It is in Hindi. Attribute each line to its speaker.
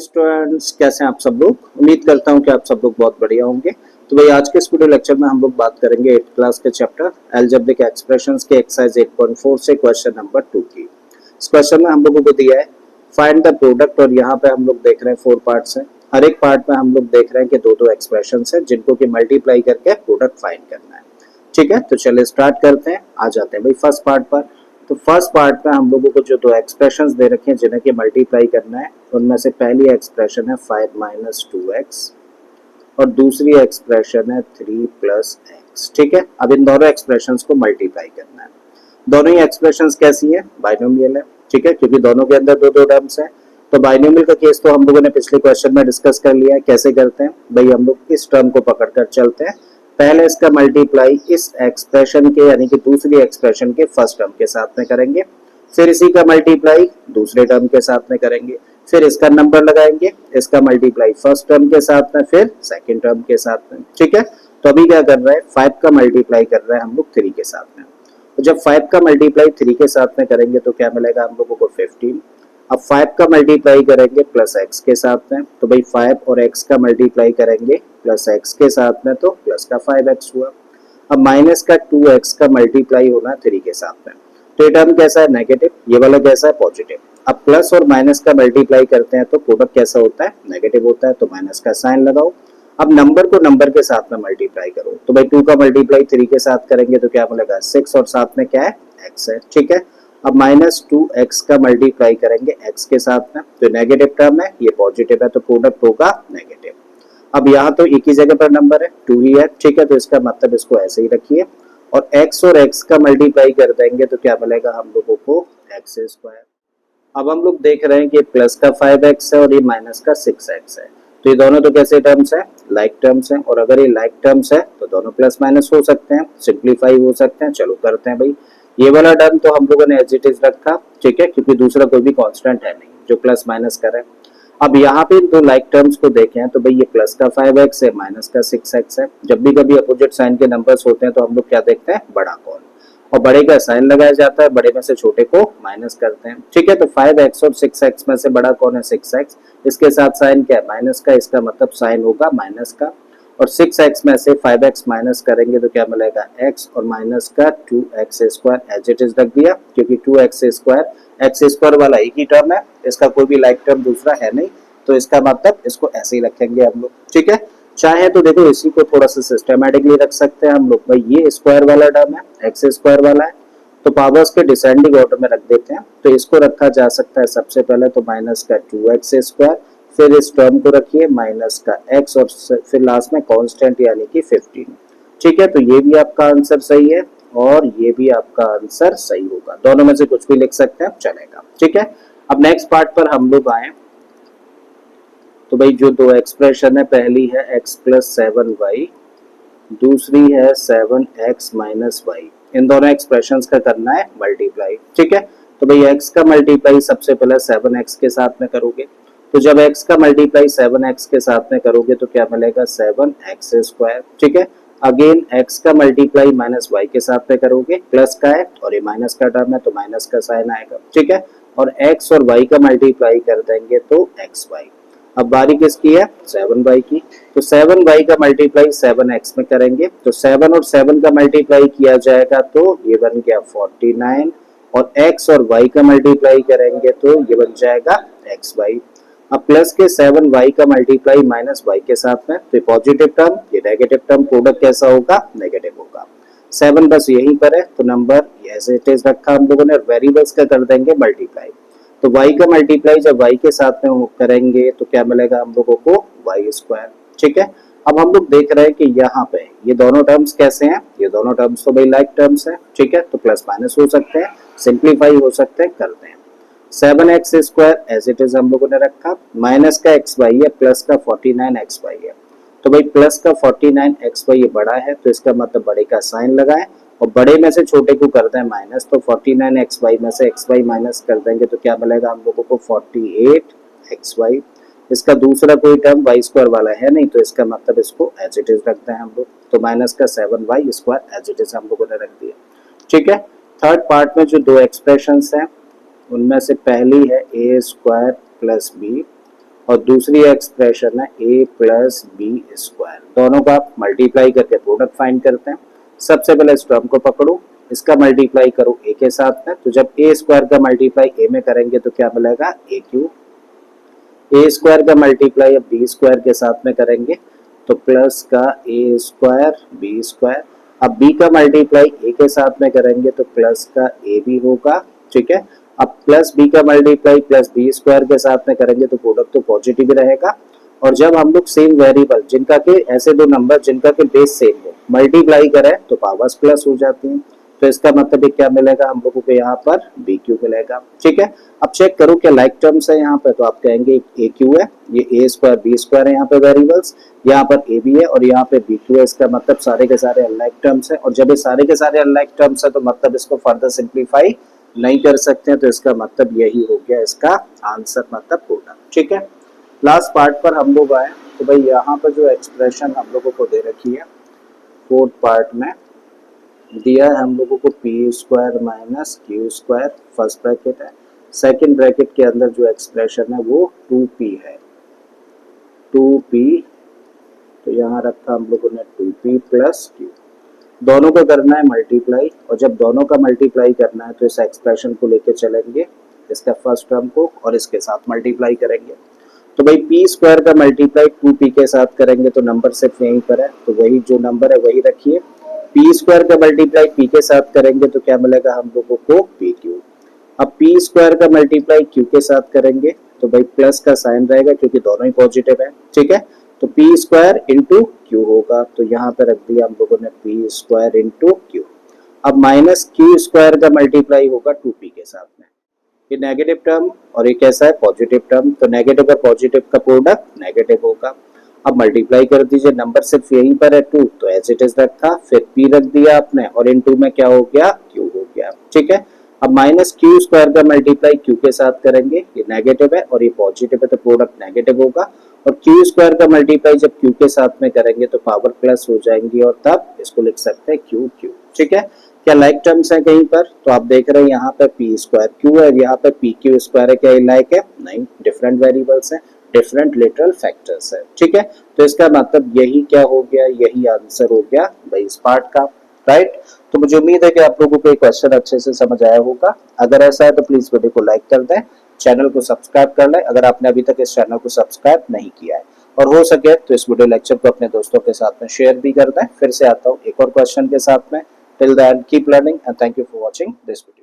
Speaker 1: स्टूडेंट्स, कैसे हैं आप सब लोग। उम्मीद करता हूं कि आप सब लोग बहुत बढ़िया होंगे। तो भाई आज के इस वीडियो लेक्चर में हम लोग बात करेंगे 8th क्लास के चैप्टर अलजेब्रिक एक्सप्रेशंस के एक्सरसाइज 8.4 से क्वेश्चन नंबर 2 की। इस क्वेश्चन में हम लोगों को दिया है फाइंड द प्रोडक्ट, और यहाँ पे हम लोग देख रहे हैं 4 पार्ट्स हैं। हर एक पार्ट में हम लोग देख रहे हैं कि दो एक्सप्रेशंस हैं जिनको कि मल्टीप्लाई करके प्रोडक्ट फाइंड करना है। ठीक है, तो चलिए स्टार्ट करते हैं। आ जाते हैं भाई फर्स्ट पार्ट पर। तो फर्स्ट पार्ट में हम लोगों को जो दो एक्सप्रेशंस दे रखे हैं जिन्हें कि मल्टीप्लाई करना है, उनमें से पहली एक्सप्रेशन है 5 माइनस 2x और दूसरी एक्सप्रेशन है 3 प्लस x। ठीक है, अब इन दोनों एक्सप्रेशंस को मल्टीप्लाई करना है। दोनों ही एक्सप्रेशंस कैसी है? बाइनोमियल है। ठीक है, क्योंकि दोनों के अंदर दो टर्म्स हैं। तो बाइनोमियल का केस तो हम लोगों ने पिछले क्वेश्चन में डिस्कस कर लिया है। कैसे करते हैं भाई, हम लोग इस टर्म को पकड़कर चलते हैं। पहले इसका मल्टीप्लाई इस एक्सप्रेशन के यानी कि दूसरी एक्सप्रेशन के फर्स्ट टर्म के साथ में करेंगे, फिर इसी का मल्टीप्लाई दूसरे टर्म के साथ में करेंगे, फिर इसका नंबर लगाएंगे, इसका मल्टीप्लाई फर्स्ट टर्म के साथ में, फिर सेकंड टर्म के साथ में। ठीक है, तो अभी क्या कर रहा है, 5 का मल्टीप्लाई कर रहे हैं हम लोग 3 के साथ में। तो जब 5 का मल्टीप्लाई 3 के साथ में करेंगे तो क्या मिलेगा हम लोगों को 15। अब 5 का मल्टीप्लाई करेंगे प्लस x के साथ में, तो भाई 5 और x का मल्टीप्लाई करेंगे प्लस x के साथ में, तो प्लस का 5x हुआ। अब माइनस का 2x का मल्टीप्लाई होना 3 के साथ में, तो ये टर्म कैसा है? नेगेटिव। ये वाला कैसा है? पॉजिटिव। अब प्लस और माइनस का मल्टीप्लाई करते हैं तो प्रोडक्ट कैसा होता है? नेगेटिव होता है। तो माइनस का साइन लगाओ। अब नंबर को नंबर के साथ में मल्टीप्लाई करो, तो भाई 2 का मल्टीप्लाई 3 के साथ करेंगे तो क्या मिलेगा? 6, और साथ में क्या है? x है। ठीक है, अब माइनस 2x का मल्टीप्लाई करेंगे x के साथ में, तो नेगेटिव टर्म है, ये पॉजिटिव है, तो प्रोडक्ट होगा नेगेटिव। अब यहाँ तो एक ही जगह पर नंबर है, 2 ही है। ठीक है, तो इसका मतलब इसको ऐसे ही रखिए, और x और x का मल्टीप्लाई कर देंगे तो क्या मिलेगा हम लोगों को? x square. अब हम लोग देख रहे हैं कि प्लस का 5x है और ये माइनस का 6x है, तो ये दोनों तो कैसे टर्म्स हैं? लाइक टर्म्स हैं, और अगर ये लाइक टर्म्स है तो दोनों प्लस माइनस हो सकते हैं, सिंप्लीफाई हो सकते हैं। चलो करते हैं भाई। ये वाला टर्म तो हम लोगों ने एज इट इज रखा, ठीक है, क्योंकि दूसरा कोई भी कांस्टेंट है नहीं जो प्लस माइनस करे। अब यहाँ पे दो लाइक टर्म्स को देखें तो भाई ये प्लस का 5x है, माइनस का 6x है। जब भी कभी अपोजिट साइन के नंबर्स होते हैं तो हम लोग क्या देखते हैं? बड़ा कौन, और बड़े का साइन लगाया जाता है, बड़े में से छोटे को माइनस करते हैं। ठीक है, तो 5x और 6x में से बड़ा कौन है? 6x। इसके साथ साइन क्या है? माइनस का, इसका मतलब साइन होगा माइनस का। और 6x में से 5x माइनस करेंगे तो क्या मिलेगा? x, और माइनस का 2x square as it is रख दिया, क्योंकि 2x स्क्वायर x स्क्वायर वाला एक ही टर्म है, इसका कोई भी लाइक टर्म दूसरा है नहीं, तो इसका मतलब इसको ऐसे ही रखेंगे हम लोग। ठीक है, चाहे तो देखो इसी को थोड़ा सा सिस्टमैटिकली रख सकते हैं हम लोग। भाई ये स्क्वायर वाला टर्म है, एक्स स्क्वायर वाला है, तो पावर्स के डिसेंडिंग ऑर्डर में रख देते हैं। तो इसको रखा जा सकता है सबसे पहले तो माइनस का 2x स्क्वायर, फिर इस टर्म को रखिए माइनस का x, और फिर लास्ट में कांस्टेंट यानी कि 15। ठीक है, तो ये भी आपका आंसर सही है और ये भी आपका आंसर सही होगा। दोनों में से कुछ भी लिख सकते हैं, चलेगा। ठीक है, अब नेक्स्ट पार्ट पर हम लोग आए। तो भाई जो दो एक्सप्रेशन है, पहली है x प्लस 7y, दूसरी है 7x माइनस वाई। इन दोनों एक्सप्रेशंस का करना है मल्टीप्लाई। ठीक है, तो भाई x का मल्टीप्लाई सबसे पहले 7x के साथ में करोगे, तो जब x का मल्टीप्लाई 7x के साथ में करोगे तो क्या मिलेगा? 7x square. ठीक है, अगेन x का मल्टीप्लाई माइनस y के साथ में करोगे, प्लस का है और ये माइनस का टर्म है तो माइनस का साइन आएगा। ठीक है, और x और y का मल्टीप्लाई कर देंगे तो xy। अब बारी किसकी है? 7y की, तो 7y का मल्टीप्लाई 7x में करेंगे, तो 7 और 7 का मल्टीप्लाई किया जाएगा तो ये बन गया 49, और x और y का मल्टीप्लाई करेंगे तो ये बन जाएगा xy। अब प्लस के 7y का मल्टीप्लाई माइनस y के साथ में, तो पॉजिटिव टर्म, ये नेगेटिव टर्म, प्रोडक्ट कैसा होगा? नेगेटिव होगा। 7 बस यहीं पर है तो नंबर ऐसे टेस्ट रखा हम लोगों ने, वेरिएबल्स का कर देंगे मल्टीप्लाई। तो y का मल्टीप्लाई जब y के साथ में करेंगे तो क्या मिलेगा हम लोगों को? y square. ठीक है, अब हम लोग देख रहे हैं कि यहाँ पे ये दोनों टर्म्स कैसे हैं? ये दोनों टर्म्स तो भाई लाइक टर्म्स हैं। ठीक है, तो प्लस माइनस हो सकते हैं, सिंप्लीफाई हो सकते हैं, करते हैं। 7x square as it is हम लोगों ने रखा, माइनस का xy है, प्लस का 49xy है। तो भाई प्लस का 49xy ये बड़ा है, तो इसका मतलब बड़े का साइन लगाएं, और बड़े में से छोटे को करते हैं माइनस, तो 49xy में से xy माइनस कर देंगे तो क्या मिलेगा हम लोगों को? 48xy। इसका दूसरा कोई टर्म y स्क्वायर वाला है नहीं, तो इसका मतलब इसको एज इट इज रखते हैं हम लोग, तो माइनस का 7y square as it is हम लोगों ने रख दिया। ठीक है, थर्ड पार्ट में जो दो एक्सप्रेशंस हैं उनमें से पहली है a स्क्वायर प्लस बी, और दूसरी एक्सप्रेशन है a प्लस बी स्क्वायर। दोनों का मल्टीप्लाई करके प्रोडक्ट फाइंड करते हैं। सबसे पहले इस टर्म को पकड़ो, इसका मल्टीप्लाई करो a के साथ में, तो जब a स्क्वायर का मल्टीप्लाई a में करेंगे तो क्या मिलेगा a क्यूब। a स्क्वायर का मल्टीप्लाई अब b स्क्वायर के साथ में करेंगे तो प्लस का a स्क्वायर b स्क्वायर। अब b का मल्टीप्लाई a के साथ में करेंगे तो प्लस का a भी होगा, ठीक है। अब प्लस b का मल्टीप्लाई प्लस b स्क्वायर के साथ में करेंगे तो प्रोडक्ट तो पॉजिटिव रहेगा। और जब हम लोग सेम वेरिएबल जिनका के ऐसे दो नंबर जिनका के बेस सेम हो मल्टीप्लाई करें तो पावर्स प्लस हो जाती हैं। तो इसका मतलब क्या मिलेगा हम लोगों को यहाँ पर बी क्यू मिलेगा, ठीक है। अब चेक करो क्या लाइक टर्म्स है यहाँ पे, तो आप कहेंगे ए क्यू है, ये ए स्क्वायर बी स्क्वायर है यहाँ पे वेरिएबल्स, यहाँ पर ए बी है और यहाँ पे बी क्यू है। इसका मतलब सारे के सारे अनलाइक टर्म्स है, और जब ये सारे के सारे अनलाइक टर्म्स है तो मतलब इसको फर्दर सिंप्लीफाई नहीं कर सकते हैं। तो इसका मतलब यही हो गया इसका आंसर, मतलब प्रोडक्ट, ठीक है। लास्ट पार्ट पर हम लोग आए तो भाई यहाँ पर जो एक्सप्रेशन हम लोगों को दे रखी है फोर्थ पार्ट में दिया है हम लोगों को P square minus Q square first bracket है, सेकंड ब्रैकेट के अंदर जो एक्सप्रेशन है वो 2p है, 2p। तो यहाँ रखा हम लोगों ने 2p प्लस क्यू। दोनों को करना है मल्टीप्लाई, और जब दोनों का मल्टीप्लाई करना है तो इस एक्सप्रेशन को लेके चलेंगे, इसका फर्स्ट टर्म को और इसके साथ मल्टीप्लाई करेंगे। तो भाई पी स्क्वायर का मल्टीप्लाई 2p के साथ करेंगे तो नंबर सिर्फ यहीं पर है, तो वही जो नंबर है वही रखिए। पी स्क्वायर का मल्टीप्लाई p के साथ करेंगे तो क्या मिलेगा हम लोगों को p क्यू। अब पी स्क्वायर का मल्टीप्लाई q के साथ करेंगे तो भाई प्लस का साइन रहेगा क्योंकि दोनों ही पॉजिटिव है, ठीक है। तो पी स्क्वायर इंटू क्यू होगा, तो यहाँ पे रख दिया हम लोगों ने पी स्क्वायर इंटू क्यू। अब माइनस क्यू स्क्वायर का मल्टीप्लाई होगा 2p के साथ में, ये नेगेटिव टर्म और ये कैसा है पॉजिटिव टर्म, तो नेगेटिव और पॉजिटिव का प्रोडक्ट नेगेटिव होगा। अब मल्टीप्लाई कर दीजिए, नंबर सिर्फ यहीं पर है 2 तो एज इट इज रखा, फिर p रख दिया आपने और इनटू में क्या हो गया q हो गया, ठीक है। अब माइनस क्यू स्क्वायर का मल्टीप्लाई q के साथ करेंगे, ये नेगेटिव है और ये पॉजिटिव है तो प्रोडक्ट नेगेटिव होगा। और क्यू स्क्वायर का मल्टीप्लाई जब q के साथ में करेंगे तो पावर प्लस हो जाएंगी और तब इसको लिख सकते हैं q q, ठीक है। क्या लाइक टर्म्स है कहीं पर, तो आप देख रहे हैं यहाँ पे पी स्क्वायर क्यू है, यहाँ पे पी क्यू स्क्वायर है, क्या लाइक है नहीं, डिफरेंट वेरिएबल्स हैं, डिफरेंट लिटरल फैक्टर्स है, ठीक है। तो इसका मतलब यही क्या हो गया, यही आंसर हो गया भाई इस पार्ट का, राइट। तो मुझे उम्मीद है कि आप लोगों को ये क्वेश्चन अच्छे से समझ आया होगा। अगर ऐसा है तो प्लीज वीडियो को लाइक कर दें, चैनल को सब्सक्राइब कर लें अगर आपने अभी तक इस चैनल को सब्सक्राइब नहीं किया है, और हो सके तो इस वीडियो लेक्चर को अपने दोस्तों के साथ में शेयर भी कर दें। फिर से आता हूँ एक और क्वेश्चन के साथ में। Till then, keep learning and thank you for watching this video.